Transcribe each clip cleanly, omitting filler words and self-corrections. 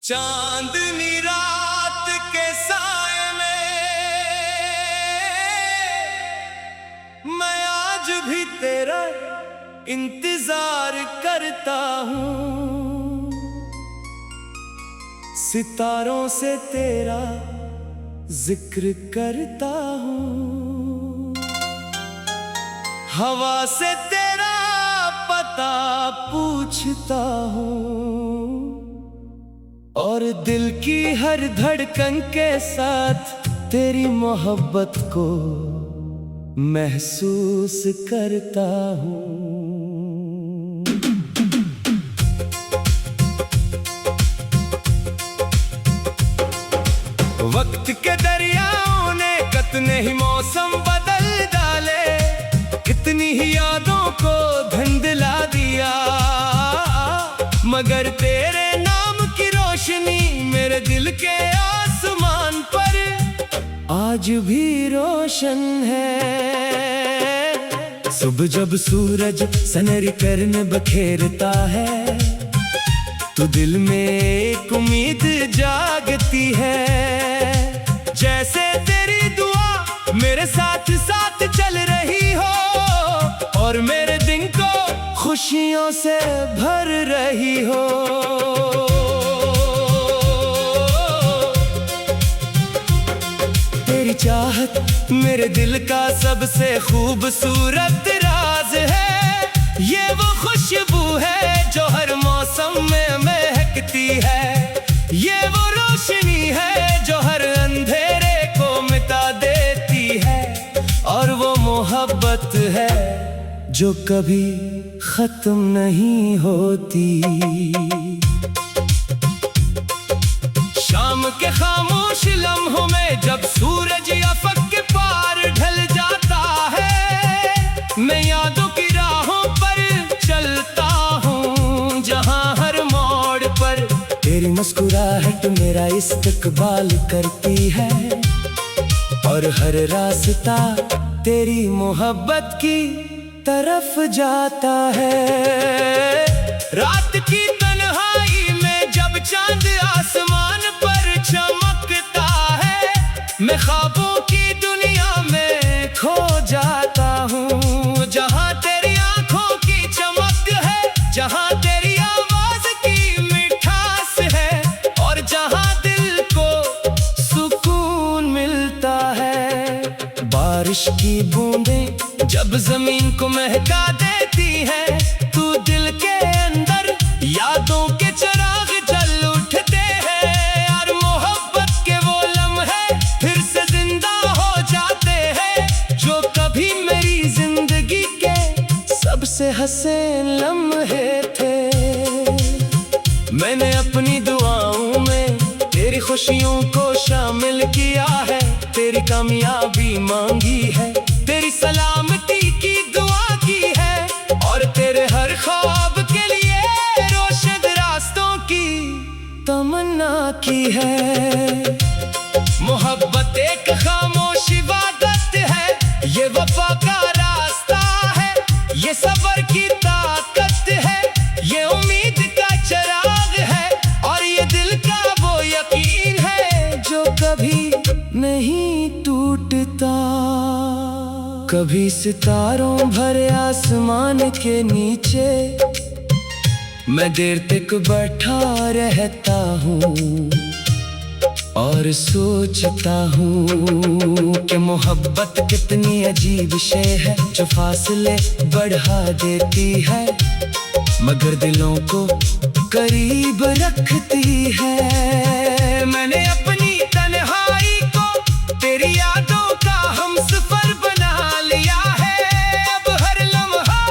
चांदनी रात के साए में मैं आज भी तेरा इंतजार करता हूँ। सितारों से तेरा जिक्र करता हूँ, हवा से तेरा पता पूछता हूँ, और दिल की हर धड़कन के साथ तेरी मोहब्बत को महसूस करता हूँ। वक्त के दरियाओं ने कितने ही मौसम बदल डाले, कितनी ही यादों को धुंधला दिया, मगर तेरे नाम की रोशनी मेरे दिल के आसमान पर आज भी रोशन है। सुबह जब सूरज सनरी करन बखेरता है, तो दिल में एक उम्मीद जागती है। जैसे तेरी दुआ मेरे साथ साथ चल रही हो, और मेरे दिन को खुशियों से भर रही हो। तेरी चाहत मेरे दिल का सबसे खूबसूरत राज है। ये वो खुशबू है जो हर मौसम में महकती है, ये वो रोशनी है जो हर अंधेरे को मिटा देती है, और वो मोहब्बत है जो कभी खत्म नहीं होती। शाम के खामोश लम्हों में जब सूरज अफक के पार ढल जाता है, मैं यादों की राहों पर चलता हूँ, जहाँ हर मोड़ पर तेरी मुस्कुराहट मेरा इस्तकबाल करती है, और हर रास्ता तेरी मोहब्बत की तरफ जाता है। रात की तन्हाई में जब चांद आसमान पर चमकता है, मैं ख्वाबों की दुनिया में खो जाता हूँ, जहाँ तेरी आंखों की चमक है, जहाँ तेरी आवाज की मिठास है, और जहाँ दिल को सुकून मिलता है। बारिश की बूंदें जब जमीन को महका देती है, तू दिल के अंदर यादों के चिराग जल उठते हैं, और मोहब्बत के वो लम्हे फिर से जिंदा हो जाते हैं, जो कभी मेरी जिंदगी के सबसे हसीन लम्हे थे। मैंने अपनी दुआओं में तेरी खुशियों को शामिल किया है, तेरी कामयाबी मांगी है, तेरी सलामती की दुआ की है, और तेरे हर ख्वाब के लिए रोशन रास्तों की तमन्ना की है। मोहब्बत एक खामोश इबादत है, ये वफा का रास्ता है, ये सब्र की ताकत है, ये उम्मीद का चिराग है, और ये दिल का वो यकीन है जो कभी नहीं टूटता। कभी सितारों भरे आसमान के नीचे मैं देर तक बैठा रहता हूँ, और सोचता हूँ कि मोहब्बत कितनी अजीब शे है, जो फासले बढ़ा देती है, मगर दिलों को करीब रखती है। मैंने अपनी तन्हाई को तेरी यादों का हमसफर बना लिया है, अब हर लम्हा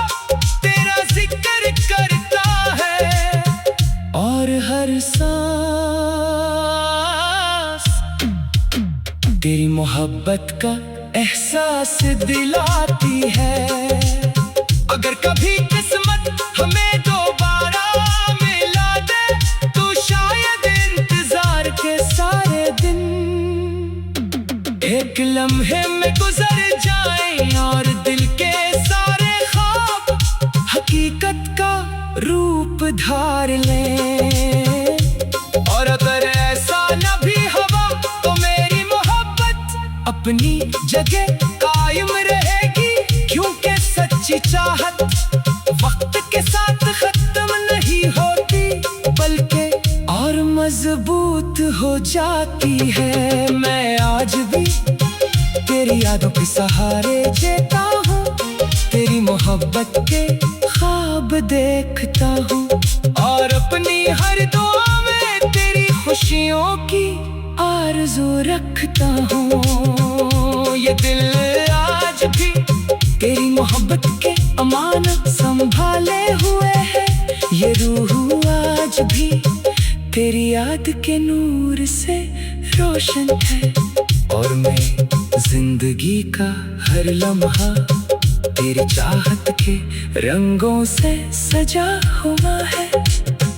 तेरा जिक्र करता है, और हर सांस तेरी मोहब्बत का एहसास दिलाती है। अगर कभी किस्मत हमें दोबारा मिला दे, तो शायद इंतजार के सारे दिन एक लम्हे में गुजर जाएं, और दिल के सारे ख्वाब हकीकत का रूप धार लें। और अगर ऐसा न भी हुआ तो मेरी मोहब्बत अपनी जगह कायम रहेगी, क्योंकि सच्ची चाहत वक्त के साथ खत्म नहीं होती बल्कि और मजबूत हो जाती है। मैं आज भी तेरी यादों के सहारे जीता हूँ, तेरी मोहब्बत के ख्वाब देखता हूँ और अपनी हर दुआ में तेरी खुशियों की आरज़ू रखता हूँ। ये दिल आज भी तेरी मोहब्बत के अमानत संभाले हुए है, ये रूह आज भी तेरी याद के नूर से रोशन है और मैं जिंदगी का हर लम्हा तेरी चाहत के रंगों से सजा हुआ है,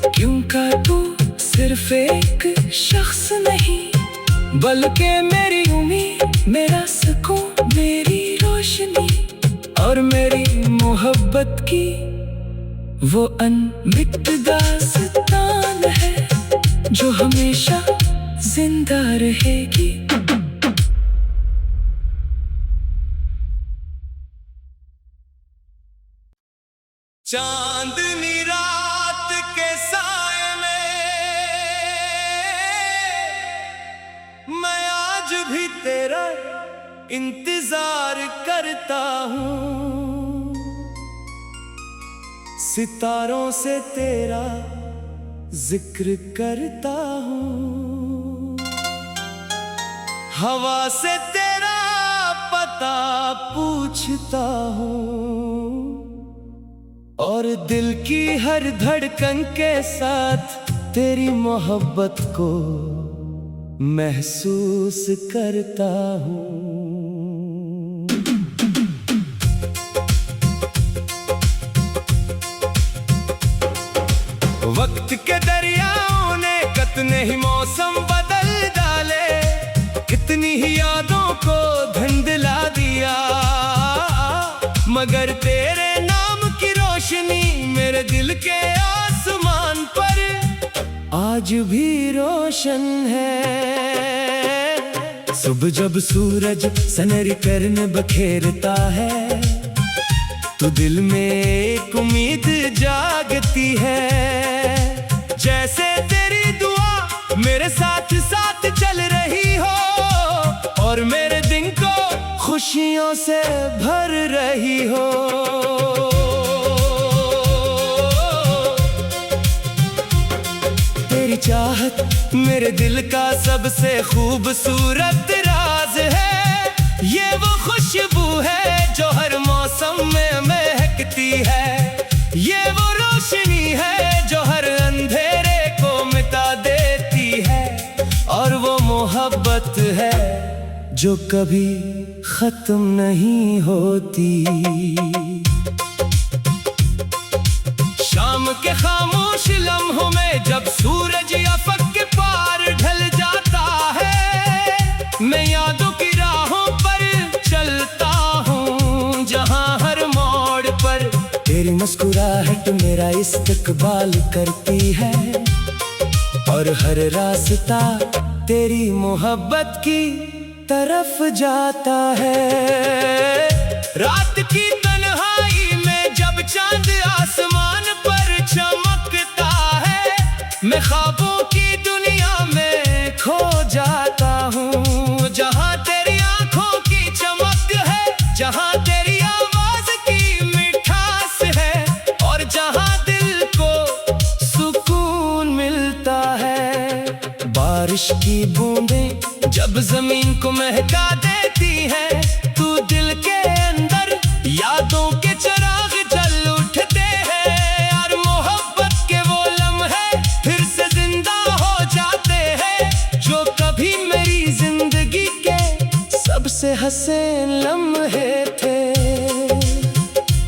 क्योंकि तू सिर्फ एक शख्स नहीं बल्कि मेरी उम्मीद, मेरा सुकून, मेरी रोशनी और मेरी मोहब्बत की वो अनमिट दास्तान है जो हमेशा जिंदा रहेगी। चांदनी रात के साए में मैं आज भी तेरा इंतजार करता हूँ, सितारों से तेरा जिक्र करता हूँ, हवा से तेरा पता पूछता हूँ और दिल की हर धड़कन के साथ तेरी मोहब्बत को महसूस करता हूँ। वक्त के दरियाओं ने कितने ही मौसम बदल डाले, कितनी ही यादों को धुंधला दिया, मगर तेरे नाम की रोशनी मेरे दिल के आसमान पर आज भी रोशन है। सुबह जब सूरज सनरी करन बखेरता है तो दिल में एक उम्मीद जागती है, जैसे तेरी दुआ मेरे साथ साथ चल रही हो और मेरे दिन को खुशियों से भर रही हो। तेरी चाहत मेरे दिल का सबसे खूबसूरत राज है, ये वो खुशबू है जो हर मौसम में महकती है, ये वो रोशनी है जो हर अंधेरे को मिटा देती है और वो मोहब्बत है जो कभी खत्म नहीं होती। शाम के खामोश लम्हों में जब सूरज अफक के पार ढल जाता है, मैं यादों की राहों पर चलता हूँ, जहाँ हर मोड़ पर तेरी मुस्कुराहट मेरा इस्तकबाल करती है और हर रास्ता तेरी मोहब्बत की तरफ जाता है। रात की तन्हाई में जब चांद आसमान पर चमकता है, मैं ख्वाबों की दुनिया में खो जाता हूँ, जहाँ तेरी आंखों की चमक है, जहाँ तेरी आवाज की मिठास है और जहाँ दिल को सुकून मिलता है। बारिश की बूंदें जब जमीन को महका देती है, तू दिल के अंदर यादों के चिराग जल उठते हैं और मोहब्बत के वो लम्हे फिर से जिंदा हो जाते हैं जो कभी मेरी जिंदगी के सबसे हसीन लम्हे थे।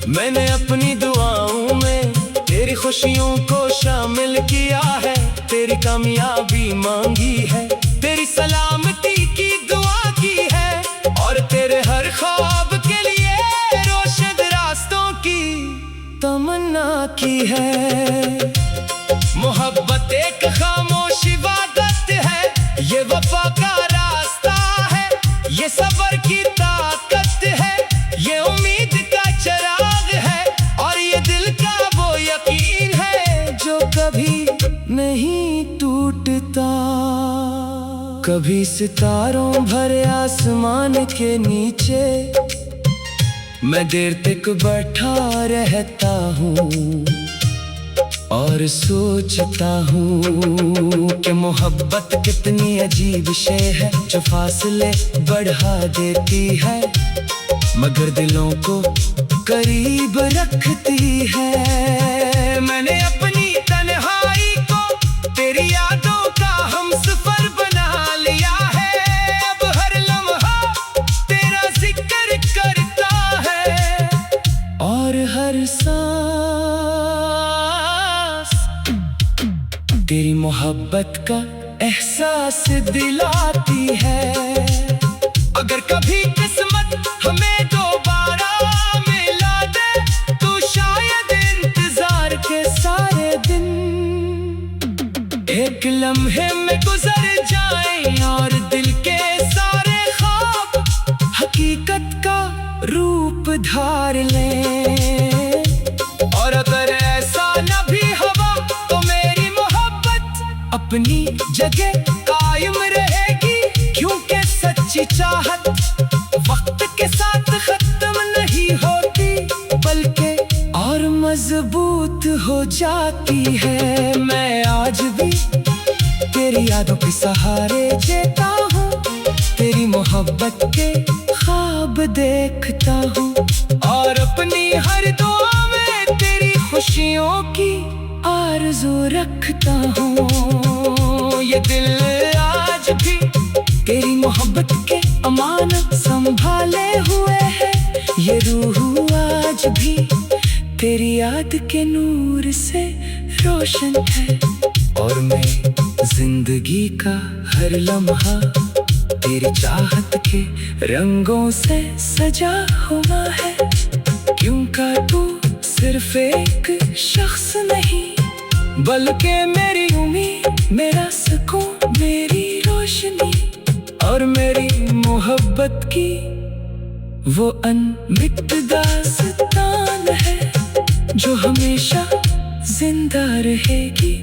मैंने अपनी दुआओं में तेरी खुशियों को शामिल किया है, तेरी कामयाबी मांगी है, तेरी सलामती की दुआ की है और तेरे हर ख्वाब के लिए रोशन रास्तों की तमन्ना की है। मोहब्बत एक खामोशी नहीं टूटता। कभी सितारों भरे आसमान के नीचे मैं देर तक बैठा रहता हूँ और सोचता हूँ कि मोहब्बत कितनी अजीब शे है जो फासले बढ़ा देती है मगर दिलों को करीब रखती है। मैंने अपनी तन्हाई को तेरी यादों का हमसफर बना लिया है। अब हर लम्हा तेरा जिक्र करता है और हर तेरी मोहब्बत का एहसास दिलाती है। अगर कभी किस्मत हमें दोबारा मिला दे तो शायद इंतजार के सारे दिन एक लम्हे में गुजर जाएं और दिल के सारे ख्वाब हकीकत का रूप धार लें। और अगर ऐसा न भी हुआ तो मेरी अपनी जगह कायम रहेगी क्योंकि सच्ची चाहत वक्त के साथ खत्म नहीं होती बल्कि और मजबूत हो जाती है। मैं आज भी तेरी यादों के सहारे जीता हूँ, तेरी मोहब्बत के ख्वाब देखता हूँ और अपनी हर दुआ में तेरी खुशियों की आरज़ू रखता हूँ। ये दिल आज भी तेरी मोहब्बत के अमानत संभाले हुए है। ये रूह आज भी तेरी याद के नूर से रोशन है और मैं जिंदगी का हर लम्हा तेरी चाहत के रंगों से सजा हुआ है। क्योंकि तू सिर्फ एक शख्स नहीं बल्कि मेरी उम्मीद, मेरा सुकून, मेरी रोशनी और मेरी मोहब्बत की वो अनमिट दास्तान है जो हमेशा जिंदा रहेगी।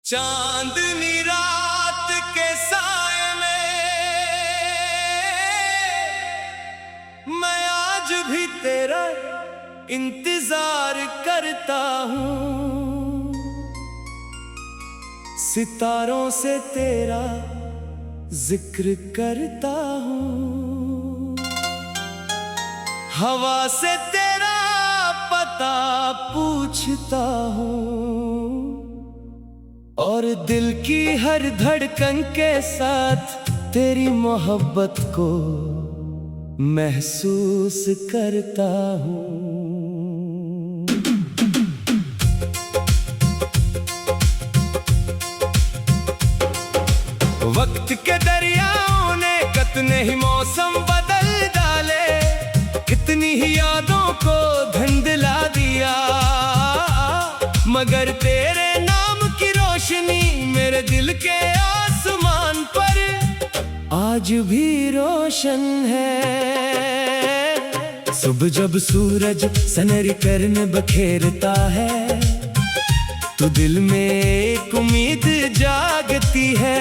चांदनी रात के साए में मैं आज भी तेरा इंतजार करता हूँ। सितारों से तेरा जिक्र करता हूँ, हवा से तेरा पता पूछता हूँ और दिल की हर धड़कन के साथ तेरी मोहब्बत को महसूस करता हूँ। वक्त के दरियाओं ने कितने ही मौसम बदल डाले, कितनी ही यादों को धुंधला दिया, मगर तेरे नाम की रोशनी मेरे दिल के आसमान पर आज भी रोशन है। सुबह जब सूरज सनरी करन बखेरता है तो दिल में एक उम्मीद जागती है।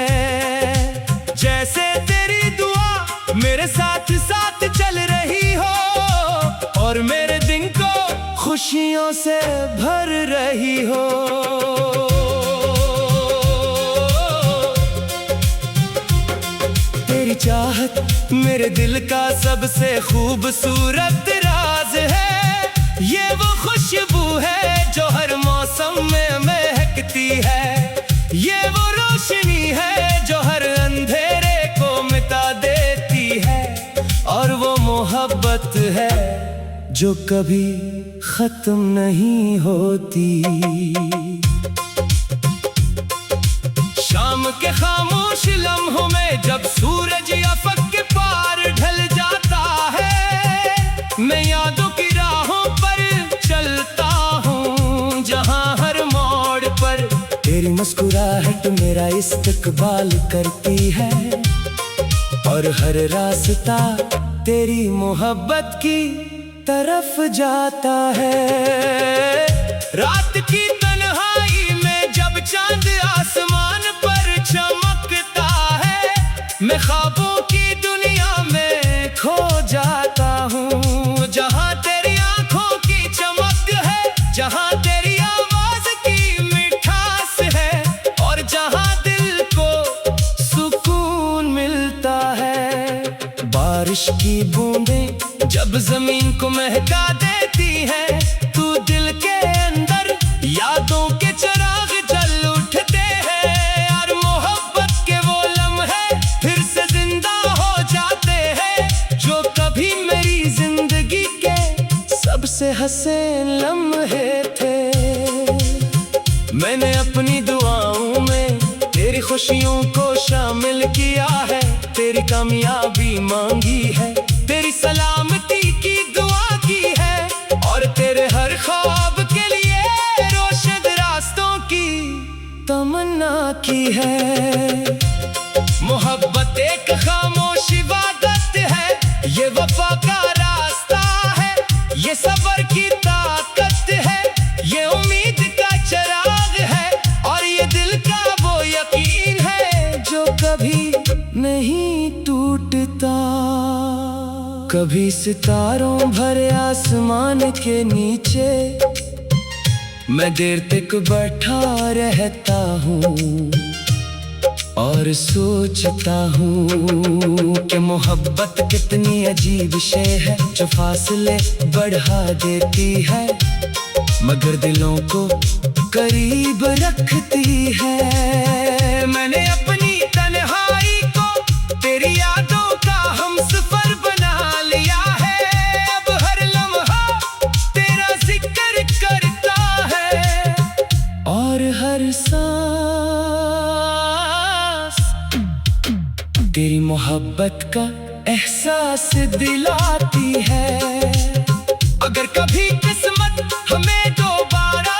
जैसे तेरी दुआ मेरे साथ साथ चल रही हो और मेरे दिन को खुशियों से भर रही हो। तेरी चाहत मेरे दिल का सबसे खूबसूरत राज है। ये वो खुशबू है जो हर मौसम में महकती है। ये वो रोशनी है जो हर अंधेरे को मिटा देती है और वो मोहब्बत है जो कभी खत्म नहीं होती। शाम के खामोश लम्हों में जब सूरज अफक के पार ढल जाता है, मैं यादों की राहों पर चलता हूँ जहाँ हर मोड़ पर तेरी मुस्कुराहट मेरा इस्तकबाल करती है और हर रास्ता तेरी मोहब्बत की तरफ जाता है। रात की तन्हाई में जब चांद आसमान पर चमकता है, मैं ख्वाबों की दुनिया में खो जाता हूँ। जहाँ तेरी आंखों की चमक है, जहाँ तेरी आवाज की मिठास है, और जहाँ दिल को सुकून मिलता है। बारिश की बूंदें जब जमीन को महका देती है, तू दिल के अंदर यादों के चिराग जल उठते हैं। और मोहब्बत के वो लम्हे फिर से जिंदा हो जाते हैं, जो कभी मेरी जिंदगी के सबसे हसीन लम्हे थे। मैंने अपनी दुआओं में तेरी खुशियों को शामिल किया है, तेरी कामयाबी मांगी है, तेरी सलामती की दुआ की है, और तेरे हर ख्वाब के लिए रोशन रास्तों की तमन्ना की है। मोहब्बत एक खामोश इबादत है, ये वफा का रास्ता है, ये सब्र की ताकत है, ये उम्मीद का चिराग है, और ये दिल का वो यकीन है जो कभी नहीं टूटता। कभी सितारों भरे आसमान के नीचे मैं देर तक बैठा रहता हूँ और सोचता हूँ कि मोहब्बत कितनी अजीब शय है, जो फासले बढ़ा देती है मगर दिलों को करीब रखती है। मैंने अपनी तन्हाई को तेरी यादों का हमसफर बना लिया है। अब हर लम्हा तेरा जिक्र करता है और हर सांस तेरी मोहब्बत का एहसास दिलाती है। अगर कभी किस्मत हमें दोबारा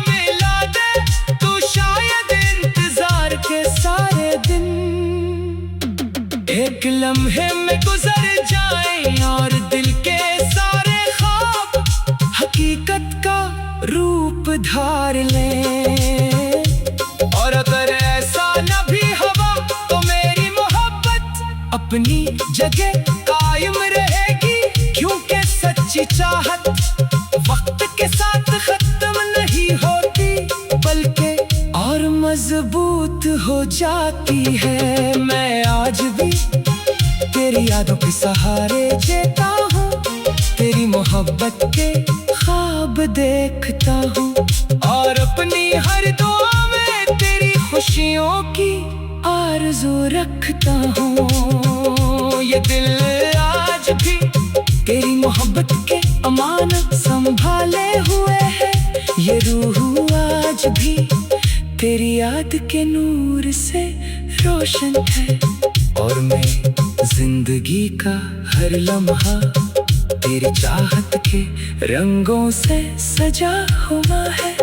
मिला दे तो शायद इंतजार के सारे दिन एक लम्हे में गुजर जाएं और दिल के सारे ख्वाब हकीकत का रूप धार लें। और अगर ऐसा न भी हुआ तो मेरी मोहब्बत अपनी जगह कायम रहेगी, क्योंकि सच्ची चाहत वक्त के साथ खत्म नहीं होती बल्कि और मजबूत हो जाती है। मैं आज भी तेरी यादों के सहारे जीता हूँ, तेरी मोहब्बत के ख्वाब देखता हूँ और अपनी हर दुआ में तेरी खुशियों की आरज़ू रखता हूँ। ये दिल आज भी तेरी मोहब्बत के अमानत संभाले हुए है, ये रूह आज भी तेरी याद के नूर से रोशन है। और मैं जिंदगी का हर लम्हा तेरी चाहत के रंगों से सजा हुआ है,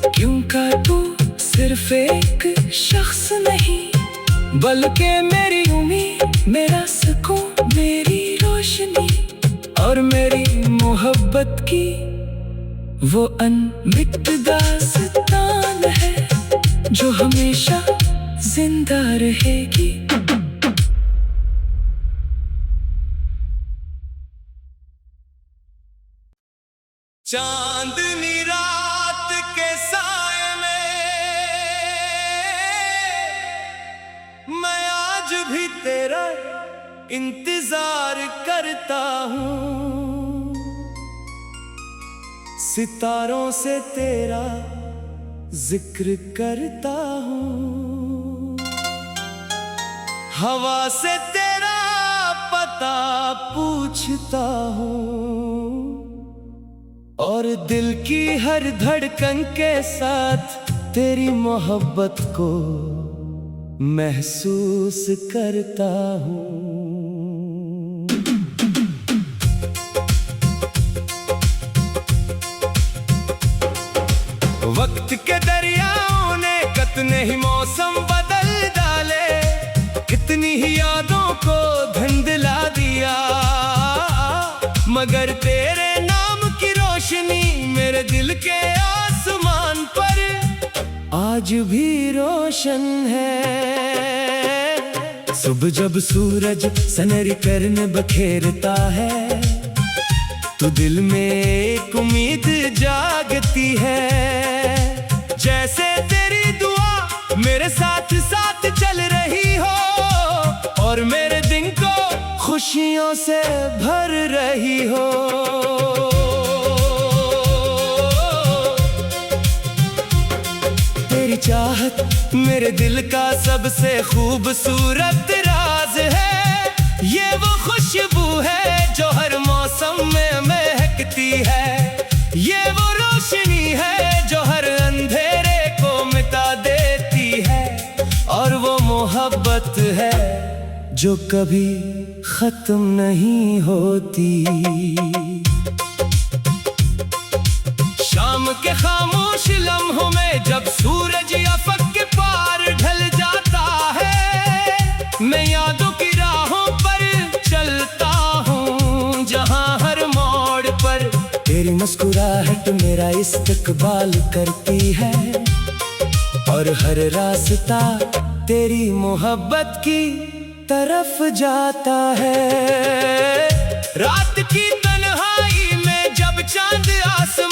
क्योंकि तू सिर्फ एक शख्स नहीं बल्कि मेरी उम्मीद, मेरा सुकून, मेरी रोशनी और मेरी मोहब्बत की वो अनमिट दास्तान है जो हमेशा जिंदा रहेगी। चांदनी रात के साए में मैं आज भी तेरा इंतजार करता हूँ, सितारों से तेरा जिक्र करता हूँ, हवा से तेरा पता पूछता हूँ और दिल की हर धड़कन के साथ तेरी मोहब्बत को महसूस करता हूँ। वक्त के दरियाओं ने कितने ही मौसम बदल डाले, कितनी ही यादों को धुंधला दिया, मगर तेरे दिल के आसमान पर आज भी रोशन है। सुबह जब सूरज सनरी करन बखेरता है तो दिल में एक उम्मीद जागती है। जैसे तेरी दुआ मेरे साथ साथ चल रही हो और मेरे दिन को खुशियों से भर रही हो। तेरी चाहत मेरे दिल का सबसे खूबसूरत राज है। ये वो खुशबू है जो हर मौसम में महकती है। ये वो रोशनी है जो हर अंधेरे को मिटा देती है। और वो मोहब्बत है जो कभी खत्म नहीं होती। शाम के खामोश लम्हों में जब सूरज अफक के पार ढल जाता है, मैं यादों की राहों पर चलता हूँ जहाँ हर मोड़ पर तेरी मुस्कुराहट मेरा इस्तकबाल करती है। और हर रास्ता तेरी मोहब्बत की तरफ जाता है। रात की तन्हाई में जब चांद आसमान